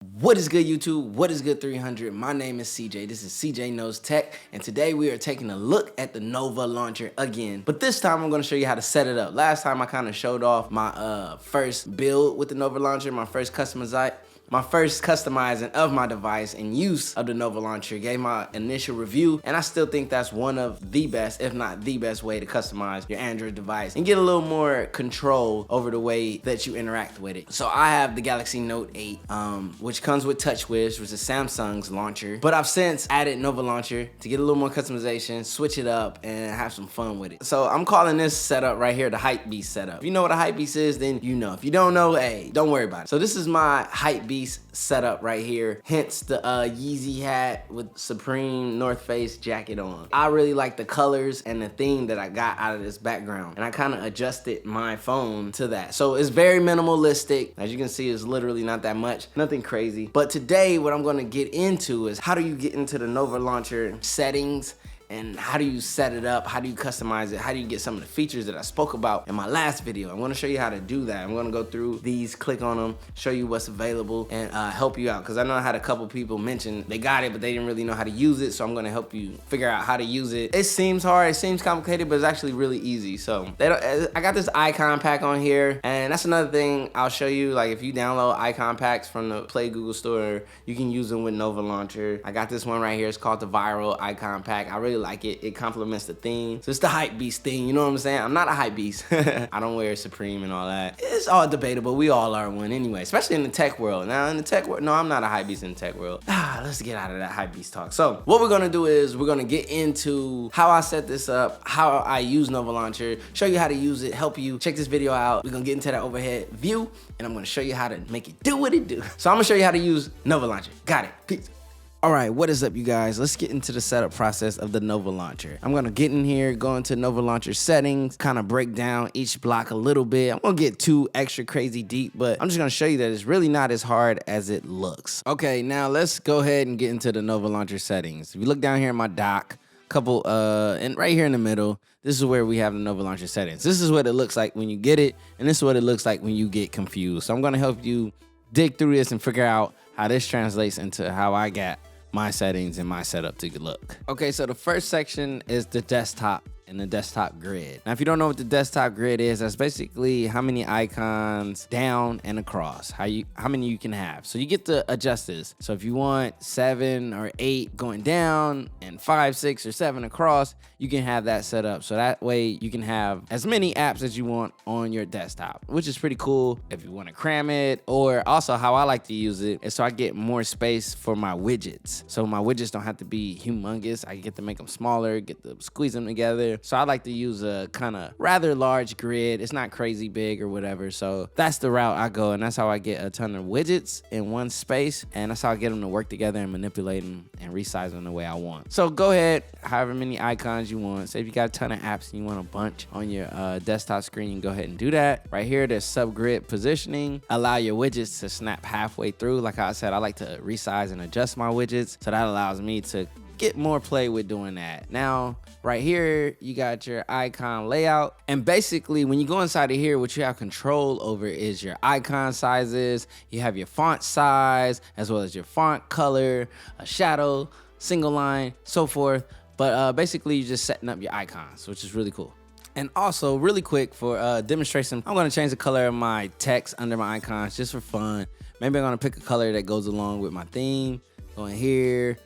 What is good, YouTube? What is good, 300? My name is CJ. This is CJ Knows Tech, and today we are taking a look at the Nova launcher again. But this time I'm going to show you how to set it up. Last time I kind of showed off my first build with the Nova launcher, my first customizing of my device and use of the Nova launcher, gave my initial review, and I still think that's one of the best, if not the best way to customize your Android device and get a little more control over the way that you interact with it. So I have the Galaxy Note 8, which comes with TouchWiz, which is Samsung's launcher, but I've since added Nova launcher to get a little more customization, switch it up, and have some fun with it. So I'm calling this setup right here the Hypebeast setup. If you know what a Hypebeast is, then you know. If you don't know, hey, don't worry about it. So this is my Hypebeast setup right here, hence the Yeezy hat with Supreme North Face jacket on. I really like the colors and the theme that I got out of this background, and I kind of adjusted my phone to that. So it's very minimalistic. As you can see, it's literally not that much, nothing crazy. But today what I'm going to get into is how do you get into the Nova launcher settings, and how do you set it up? How do you customize it? How do you get some of the features that I spoke about in my last video? I'm gonna show you how to do that. I'm gonna go through these, click on them, show you what's available, and help you out. Because I know I had a couple people mention they got it, but they didn't really know how to use it. So I'm gonna help you figure out how to use it. It seems hard, it seems complicated, but it's actually really easy. So I got this icon pack on here, and that's another thing I'll show you. Like if you download icon packs from the Play Google Store, you can use them with Nova Launcher. I got this one right here. It's called the Viral Icon Pack. I really like it. It complements the theme. So it's the Hypebeast thing, you know what I'm saying? I'm not a Hypebeast. I don't wear Supreme and all that. It's all debatable. We all are one anyway, especially in the tech world. Now in the tech world, no, I'm not a Hypebeast in the tech world. Let's get out of that Hypebeast talk. So what we're gonna do is we're gonna get into how I set this up, how I use Nova Launcher, show you how to use it, help you check this video out. We're gonna get into that overhead view, and I'm gonna show you how to make it do what it do. So I'm gonna show you how to use Nova Launcher. Got it. Peace. All right, what is up, you guys? Let's get into the setup process of the Nova launcher. I'm gonna get in here, go into Nova launcher settings, kind of break down each block a little bit. I'm gonna get too extra crazy deep, but I'm just gonna show you that it's really not as hard as it looks. Okay, now let's go ahead and get into the Nova launcher settings. If you look down here in my dock, and right here in the middle, this is where we have the Nova launcher settings. This is what it looks like when you get it, and this is what it looks like when you get confused. So I'm gonna help you dig through this and figure out how this translates into how I got my settings and my setup to look. Okay, so the first section is the desktop and the desktop grid. Now, if you don't know what the desktop grid is, that's basically how many icons down and across, how many you can have. So you get to adjust this. So if you want 7 or 8 going down and 5, 6, or 7 across, you can have that set up. So that way you can have as many apps as you want on your desktop, which is pretty cool if you want to cram it. Or also how I like to use it is so I get more space for my widgets. So my widgets don't have to be humongous. I get to make them smaller, get to squeeze them together. So I like to use a kind of rather large grid. It's not crazy big or whatever. So that's the route I go, and that's how I get a ton of widgets in one space, and that's how I get them to work together and manipulate them and resize them the way I want. So go ahead, however many icons you want. Say if you got a ton of apps and you want a bunch on your desktop screen, you can go ahead and do that. Right here, there's subgrid positioning. Allow your widgets to snap halfway through. Like I said, I like to resize and adjust my widgets, so that allows me to get more play with doing that. Now, right here, you got your icon layout. And basically, when you go inside of here, what you have control over is your icon sizes. You have your font size, as well as your font color, a shadow, single line, so forth. But basically, you're just setting up your icons, which is really cool. And also, really quick for demonstration, I'm gonna change the color of my text under my icons just for fun. Maybe I'm gonna pick a color that goes along with my theme. Go in here.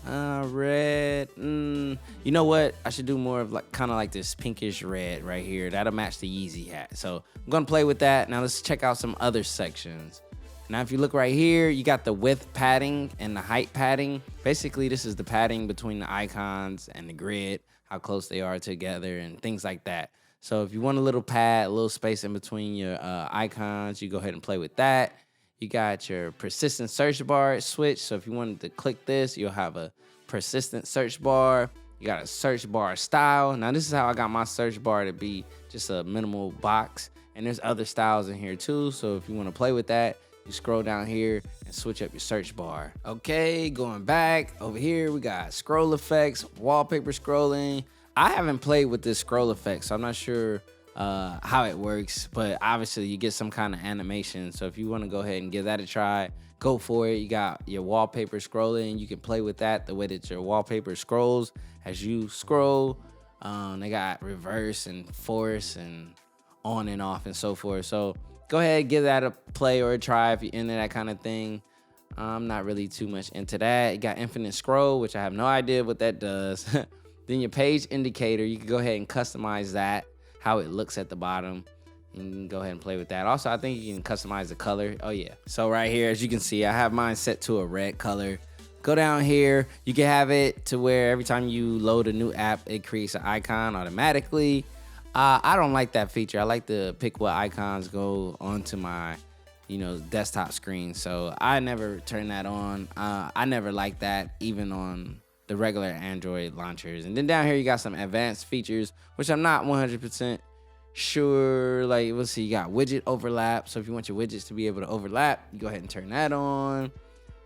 Red. You know what? I should do more of kind of like this pinkish red right here. That'll match the Yeezy hat. So I'm gonna play with that. Now let's check out some other sections. Now if you look right here, you got the width padding and the height padding. Basically, this is the padding between the icons and the grid, how close they are together and things like that. So if you want a little pad, a little space in between your icons, you go ahead and play with that. You got your persistent search bar switch. So if you wanted to click this, you'll have a persistent search bar. You got a search bar style. Now this is how I got my search bar to be just a minimal box. And there's other styles in here too. So if you want to play with that, you scroll down here and switch up your search bar. Okay, going back over here, we got scroll effects, wallpaper scrolling. I haven't played with this scroll effect, so I'm not sure how it works, but obviously you get some kind of animation. So if you want to go ahead and give that a try, go for it. You got your wallpaper scrolling. You can play with that the way that your wallpaper scrolls as you scroll. They got reverse and force and on and off and so forth. So go ahead, give that a play or a try if you're into that kind of thing. I'm not really too much into that. You got infinite scroll, which I have no idea what that does. Then your page indicator, you can go ahead and customize that, how it looks at the bottom. You can go ahead and play with that. Also, I think you can customize the color. Oh yeah. So right here, as you can see, I have mine set to a red color. Go down here, you can have it to where every time you load a new app, it creates an icon automatically. I don't like that feature. I like to pick what icons go onto my, desktop screen. So I never turn that on. I never like that, even on the regular Android launchers. And then down here, you got some advanced features, which I'm not 100% sure. Like, we'll see, you got widget overlap. So if you want your widgets to be able to overlap, you go ahead and turn that on.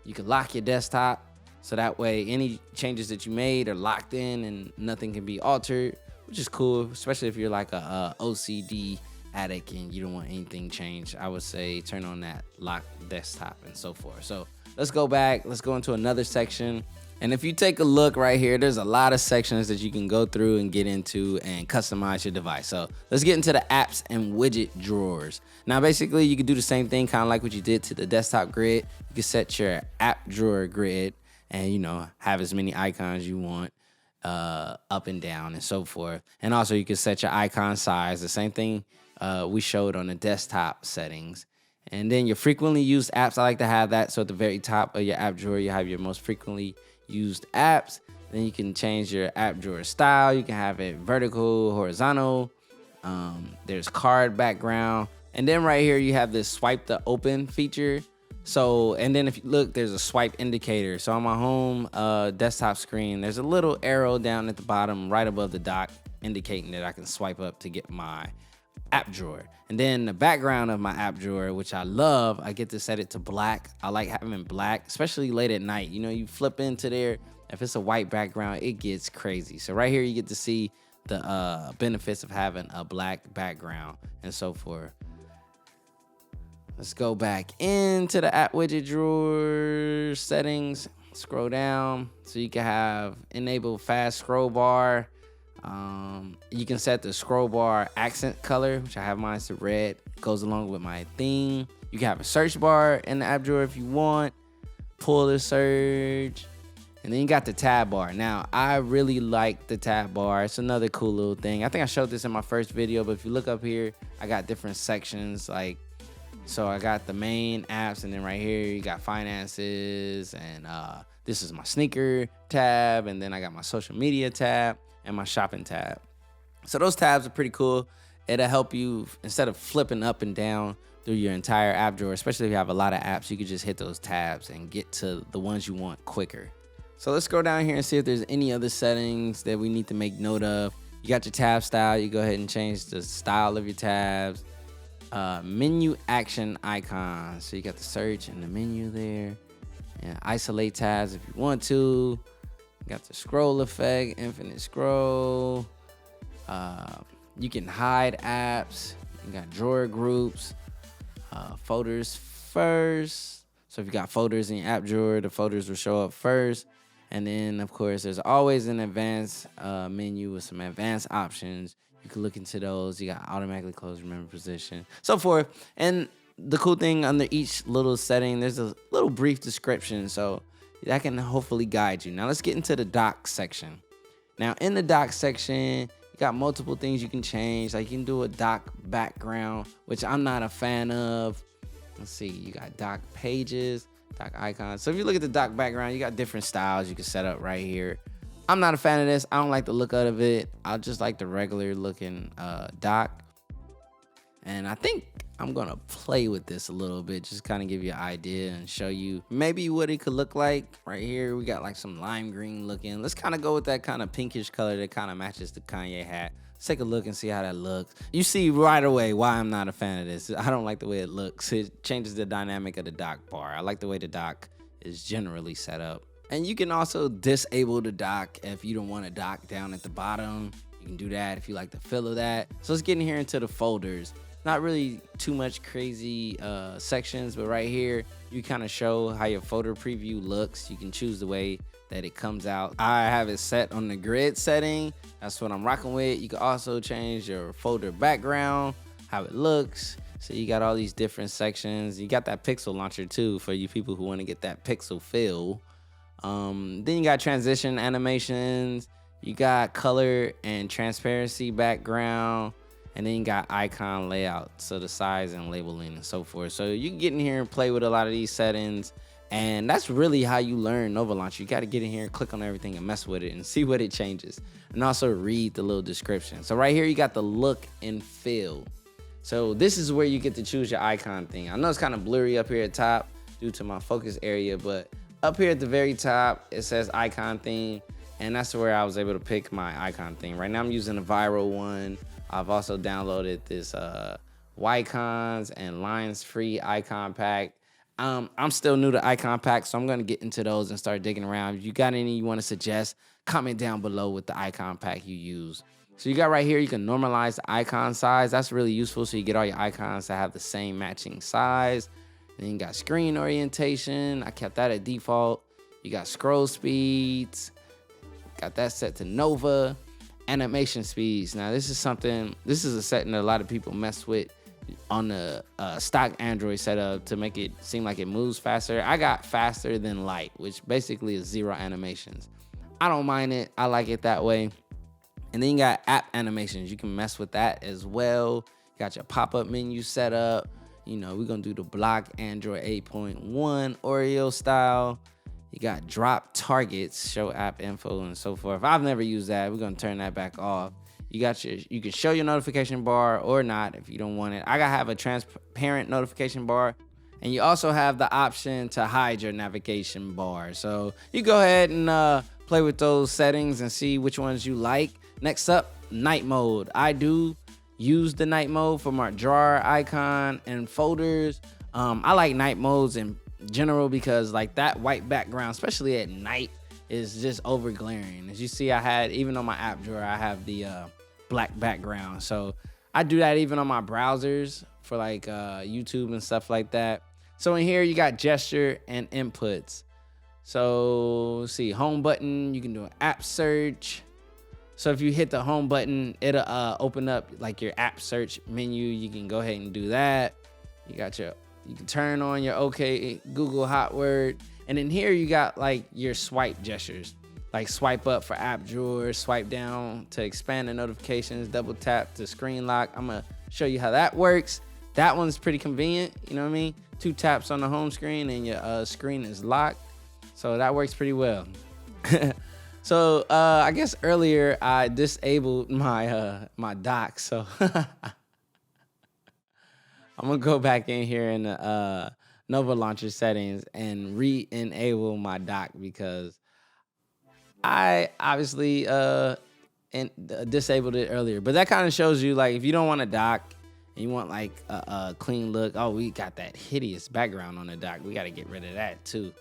You can lock your desktop. So that way, any changes that you made are locked in and nothing can be altered, which is cool, especially if you're like a OCD addict and you don't want anything changed. I would say turn on that lock desktop and so forth. So let's go back. Let's go into another section. And if you take a look right here, there's a lot of sections that you can go through and get into and customize your device. So let's get into the apps and widget drawers. Now, basically, you can do the same thing, kind of like what you did to the desktop grid. You can set your app drawer grid and, have as many icons you want up and down and so forth. And also, you can set your icon size, the same thing we showed on the desktop settings. And then your frequently used apps, I like to have that. So at the very top of your app drawer, you have your most frequently used apps. Then you can change your app drawer style. You can have it vertical, horizontal. There's card background. And then right here, you have this swipe to open feature. So, and then if you look, there's a swipe indicator. So on my home desktop screen, there's a little arrow down at the bottom right above the dock indicating that I can swipe up to get my app drawer. And then the background of my app drawer, which I love, I get to set it to black. I like having black, especially late at night. You flip into there, if it's a white background, it gets crazy. So right here, you get to see the benefits of having a black background and so forth. Let's go back into the app widget drawer settings, scroll down. So you can have enable fast scroll bar. You can set the scroll bar accent color, which I have mine to red, goes along with my theme. You can have a search bar in the app drawer if you want, pull the search, and then you got the tab bar. Now, I really like the tab bar. It's another cool little thing. I think I showed this in my first video, but if you look up here, I got different sections. So I got the main apps, and then right here, you got finances, and this is my sneaker tab, and then I got my social media tab and my shopping tab. So those tabs are pretty cool. It'll help you, instead of flipping up and down through your entire app drawer, especially if you have a lot of apps, you can just hit those tabs and get to the ones you want quicker. So let's go down here and see if there's any other settings that we need to make note of. You got your tab style. You go ahead and change the style of your tabs. Menu action icons. So you got the search and the menu there. And isolate tabs if you want to. You got the scroll effect, infinite scroll. You can hide apps. You got drawer groups. Folders first. So if you got folders in your app drawer, the folders will show up first. And then, of course, there's always an advanced menu with some advanced options. You can look into those. You got automatically close, remember position, so forth. And the cool thing, under each little setting, there's a little brief description. So that can hopefully guide you. Now let's get into the dock section. Now in the dock section, you got multiple things you can change. Like you can do a dock background, which I'm not a fan of. Let's see, you got dock pages, dock icons. So if you look at the dock background, you got different styles you can set up right here. I'm not a fan of this. I don't like the look of it. I just like the regular looking dock. And I think I'm gonna play with this a little bit, just kind of give you an idea and show you maybe what it could look like. Right here, we got like some lime green looking. Let's kind of go with that kind of pinkish color that kind of matches the Kanye hat. Let's take a look and see how that looks. You see right away why I'm not a fan of this. I don't like the way it looks. It changes the dynamic of the dock bar. I like the way the dock is generally set up. And you can also disable the dock if you don't want a dock down at the bottom. You can do that if you like the feel of that. So let's get in here into the folders. Not really too much crazy sections, but right here, you kind of show how your folder preview looks. You can choose the way that it comes out. I have it set on the grid setting. That's what I'm rocking with. You can also change your folder background, how it looks. So you got all these different sections. You got that pixel launcher too for you people who want to get that pixel feel. Then you got transition animations. You got color and transparency background. And then you got icon layout, so the size and labeling and so forth. So you can get in here and play with a lot of these settings. And that's really how you learn Nova Launcher. You got to get in here and click on everything and mess with it and see what it changes. And also read the little description. So right here, you got the look and feel. So this is where you get to choose your icon thing. I know it's kind of blurry up here at top due to my focus area, but up here at the very top, it says icon theme. And that's where I was able to pick my icon theme. Right now I'm using a viral one. I've also downloaded this Wycons and Lines Free icon pack. I'm still new to icon packs, so I'm gonna get into those and start digging around. If you got any you wanna suggest, comment down below with the icon pack you use. So you got right here, you can normalize the icon size. That's really useful, so you get all your icons to have the same matching size. And then you got screen orientation. I kept that at default. You got scroll speeds. Got that set to Nova. Animation speeds. Now this is a setting that a lot of people mess with on the stock Android setup to make it seem like it moves faster. I got faster than light, which basically is 0 animations. I don't mind it. I like it that way. And then you got app animations. You can mess with that as well. You got your pop-up menu set up. You know, we're gonna do the block Android 8.1 Oreo style. You got drop targets, show app info, and so forth. I've never used that. We're gonna turn that back off. You can show your notification bar or not if you don't want it. I gotta have a transparent notification bar. And you also have the option to hide your navigation bar. So you go ahead and play with those settings and see which ones you like. Next up, night mode. I do use the night mode for my drawer icon and folders. I like night modes in general because like that white background, especially at night, is just over glaring. As you see, even on my app drawer, I have the black background. So I do that even on my browsers for like YouTube and stuff like that. So in here, you got gesture and inputs. So let's see, home button, you can do an app search. So if you hit the home button, it'll open up like your app search menu. You can go ahead and do that. You can turn on your OK Google hot word. And in here, you got like your swipe gestures, like swipe up for app drawers, swipe down to expand the notifications, double tap to screen lock. I'm gonna show you how that works. That one's pretty convenient, you know what I mean? 2 taps on the home screen and your screen is locked. So that works pretty well. So I guess earlier I disabled my my dock. So I'm gonna go back in here in the Nova Launcher settings and re-enable my dock because I obviously disabled it earlier. But that kind of shows you like if you don't want a dock and you want like a clean look. Oh, we got that hideous background on the dock. We got to get rid of that too.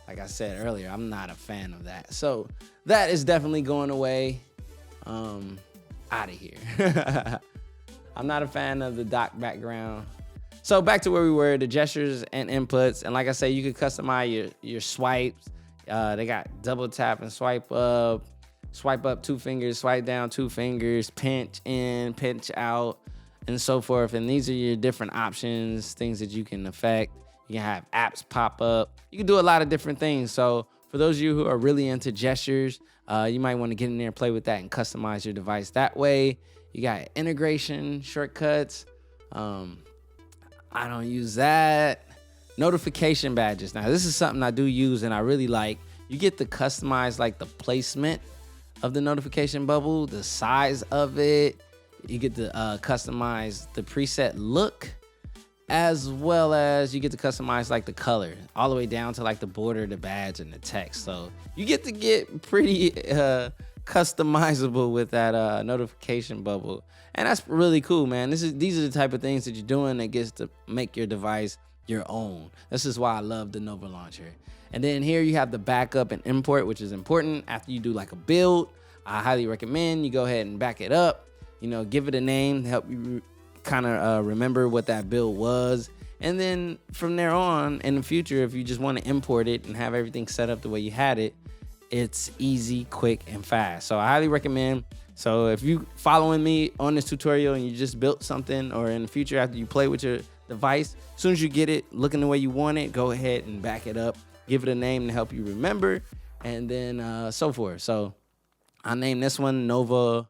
Like I said earlier, I'm not a fan of that. So that is definitely going away. Out of here. I'm not a fan of the dock background. So back to where we were, the gestures and inputs. And like I said, you can customize your swipes. They got double tap and swipe up 2 fingers, swipe down 2 fingers, pinch in, pinch out, and so forth. And these are your different options, things that you can affect. You can have apps pop up. You can do a lot of different things. So for those of you who are really into gestures, you might want to get in there and play with that and customize your device that way. You got integration shortcuts. I don't use that. Notification badges. Now, this is something I do use and I really like. You get to customize like the placement of the notification bubble, the size of it. You get to customize the preset look, as well as you get to customize like the color all the way down to like the border, the badge, and the text. So you get to get pretty customizable with that notification bubble. And that's really cool, man. These are the type of things that you're doing that gets to make your device your own. This is why I love the Nova Launcher. And then here you have the backup and import, which is important after you do like a build. I highly recommend you go ahead and back it up, you know, give it a name to help you kind of remember what that build was. And then from there on in the future, if you just want to import it and have everything set up the way you had it, it's easy, quick, and fast. So I highly recommend. So if you following me on this tutorial and you just built something, or in the future after you play with your device, as soon as you get it looking the way you want it, go ahead and back it up, give it a name to help you remember, and then so forth. So I named this one Nova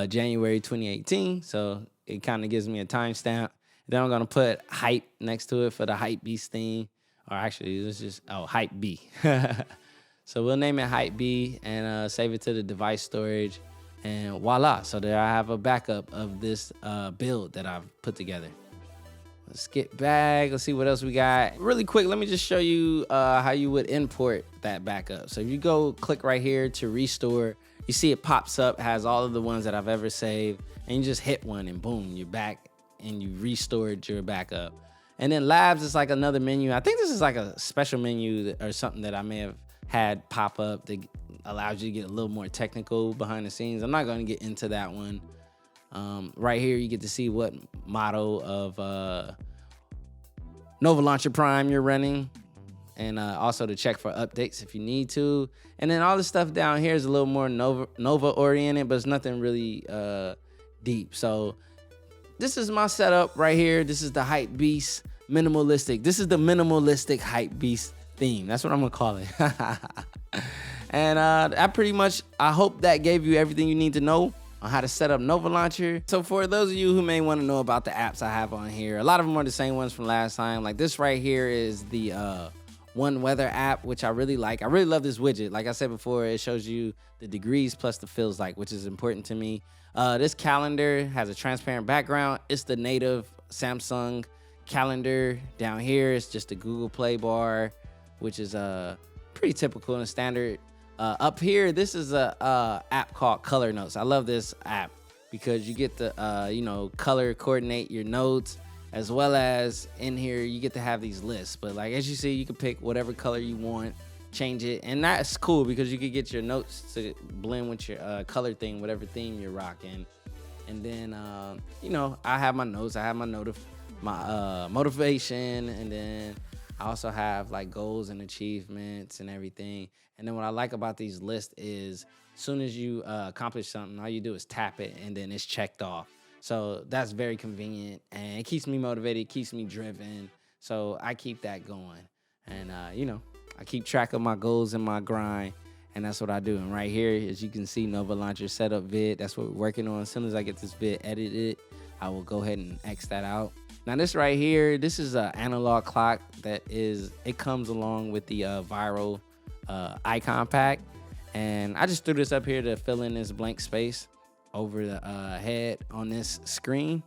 January 2018. So it kind of gives me a timestamp. Then I'm gonna put hype next to it for the Hypebeast theme, or actually it's just Hype B. So we'll name it Hype B and save it to the device storage, and voila. So there I have a backup of this build that I've put together. Let's get back. Let's see what else we got. Really quick, let me just show you how you would import that backup. So if you go click right here to restore, you see it pops up, has all of the ones that I've ever saved, and you just hit one and boom, you're back and you restored your backup. And then labs is like another menu. I think this is like a special menu or something that I may have had pop up that allows you to get a little more technical behind the scenes. I'm not going to get into that one. Right here, you get to see what model of Nova Launcher Prime you're running, and also to check for updates if you need to. And then all the stuff down here is a little more Nova oriented, but it's nothing really deep. So this is my setup right here. This is the Hypebeast minimalistic. This is the minimalistic Hypebeast theme. That's what I'm gonna call it. And I hope that gave you everything you need to know on how to set up Nova Launcher. So for those of you who may want to know about the apps I have on here, a lot of them are the same ones from last time. Like this right here is the One Weather app, which I really like. I really love this widget. Like I said before, it shows you the degrees plus the feels like, which is important to me. This calendar has a transparent background. It's the native Samsung calendar. Down here, it's just a Google Play bar, which is pretty typical and standard. Up here, this is a app called Color Notes. I love this app because you get to color coordinate your notes, as well as in here you get to have these lists. But like as you see, you can pick whatever color you want, change it, and that's cool because you can get your notes to blend with your color thing, whatever theme you're rocking. And then I have my notes. I have my motivation, and then I also have like goals and achievements and everything. And then what I like about these lists is as soon as you accomplish something, all you do is tap it and then it's checked off. So that's very convenient, and it keeps me motivated, it keeps me driven. So I keep that going. And I keep track of my goals and my grind, and that's what I do. And right here, as you can see, Nova Launcher setup vid, that's what we're working on. As soon as I get this vid edited, I will go ahead and X that out. Now this right here, this is an analog clock it comes along with the viral icon pack. And I just threw this up here to fill in this blank space over the head on this screen.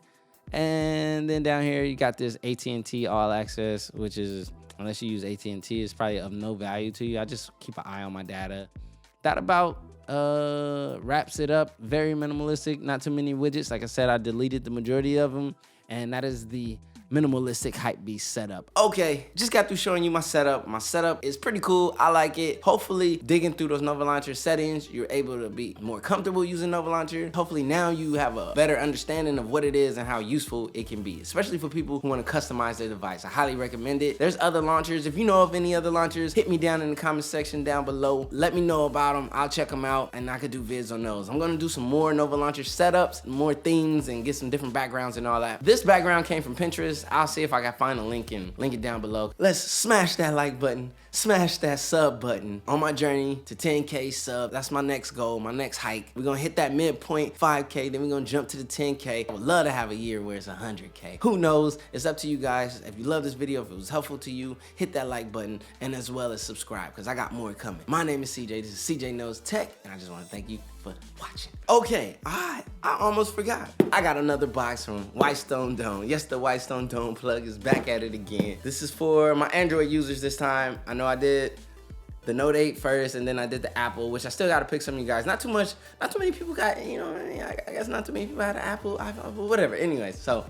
And then down here, you got this AT&T All Access, which is, unless you use AT&T, it's probably of no value to you. I just keep an eye on my data. That about wraps it up. Very minimalistic, not too many widgets. Like I said, I deleted the majority of them. And that is the minimalistic Hypebeast setup. Okay, just got through showing you my setup. My setup is pretty cool. I like it. Hopefully, digging through those Nova Launcher settings, you're able to be more comfortable using Nova Launcher. Hopefully now you have a better understanding of what it is and how useful it can be, especially for people who want to customize their device. I highly recommend it. There's other launchers. If you know of any other launchers, hit me down in the comment section down below. Let me know about them. I'll check them out and I could do vids on those. I'm gonna do some more Nova Launcher setups, more themes, and get some different backgrounds and all that. This background came from Pinterest. I'll see if I can find a link and link it down below. Let's smash that like button, smash that sub button on my journey to 10K sub. That's my next goal, my next hike. We're gonna hit that midpoint 5K, then we're gonna jump to the 10K. I would love to have a year where it's 100K. Who knows? It's up to you guys. If you love this video, if it was helpful to you, hit that like button and as well as subscribe, because I got more coming. My name is CJ, this is CJ Knows Tech, and I just wanna thank you for watching. Okay, I almost forgot. I got another box from Whitestone Dome. Yes, the Whitestone Dome plug is back at it again. This is for my Android users this time. I know I did the Note 8 first, and then I did the Apple, which I still gotta pick some of you guys. Not too many people got, I guess not too many people had an Apple, iPhone, whatever. Anyways, so,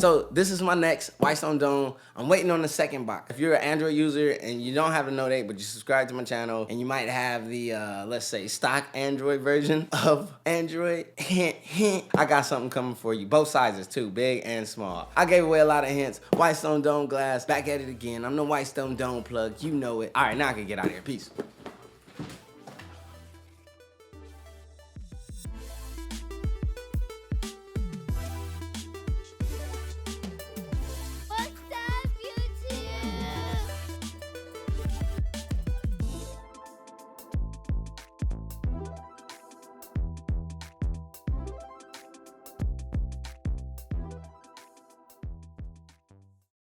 So this is my next Whitestone Dome. I'm waiting on the second box. If you're an Android user and you don't have a Note 8, but you subscribe to my channel and you might have the, let's say, stock Android version of Android, hint, hint, I got something coming for you. Both sizes too, big and small. I gave away a lot of hints. Whitestone Dome glass, back at it again. I'm the Whitestone Dome plug, you know it. All right, now I can get out of here, peace.